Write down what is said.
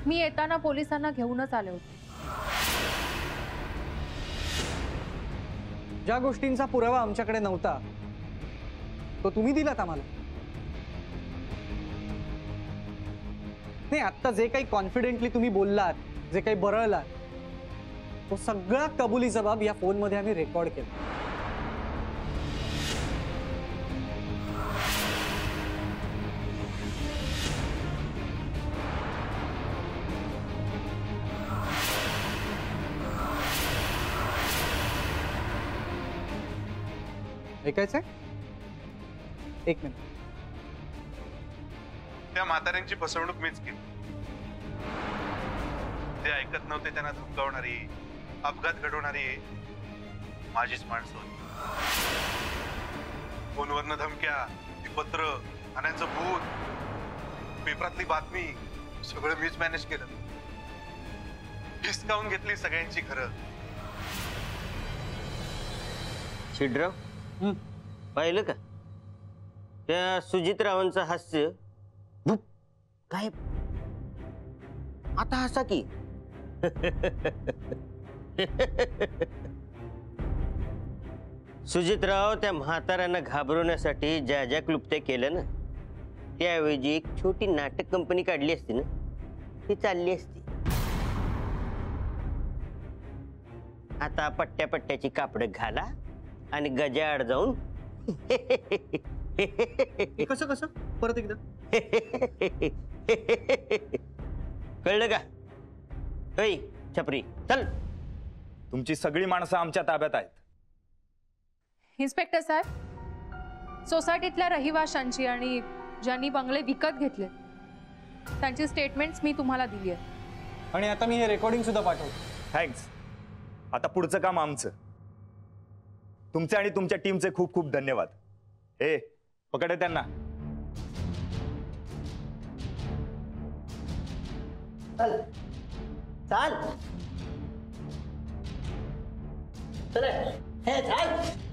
मी येताना पोलिसांना घेऊनच आले होते। ज्या गोष्टींचा पुरावा आमच्याकडे नव्हता तो तुम्ही दिलात आम्हाला। नाही, आता जे काही कॉन्फिडेंटली तुम्ही बोललात, जे काही बरळलात, तो सगळा कबुली जबाब या फोनमध्ये आम्ही रेकॉर्ड केला। ऐकायचंय? एक मिनिट। त्या म्हाताऱ्यांची फसवणूक मीच केली। ते ऐकत नव्हते त्यांना धमकावणारी, अपघात घडवणारी माझीच माणसं होती। फोनवरनं धमक्या, ती पत्र, ठाण्याचं भूत, पेपरातली बातमी सगळं मीच मॅनेज केलं। हिसकावून घेतली सगळ्यांची घरं। शिडराव पाहिलं का त्या सुजितरावांचं हास्य? काय आता हसा की सुजितराव त्या म्हाताऱ्यांना घाबरवण्यासाठी ज्या ज्या क्लुप्त्या केलं ना, त्याऐवजी एक छोटी नाटक कंपनी काढली असती ना, ती चालली असती। आता पट्ट्या पट्ट्याची कापड घाला आणि गजाआड जाऊन कसं कसं परत एकदा कळलं का? होय छपरी, चल। तुमची सगळी माणसं आमच्या ताब्यात आहेत। इन्स्पेक्टर साहेब, सोसायटीतल्या रहिवाशांची आणि ज्यांनी बंगले विकत घेतले त्यांची स्टेटमेंट्स मी तुम्हाला दिली आहेत आणि आता मी हे रेकॉर्डिंग सुद्धा पाठवतो। थँक्स। आता पुढचं काम आमचं। तुमचे आणि तुमच्या टीमचे खूप खूप धन्यवाद। ए पकडे त्यांना। चल चल चल, हे चल।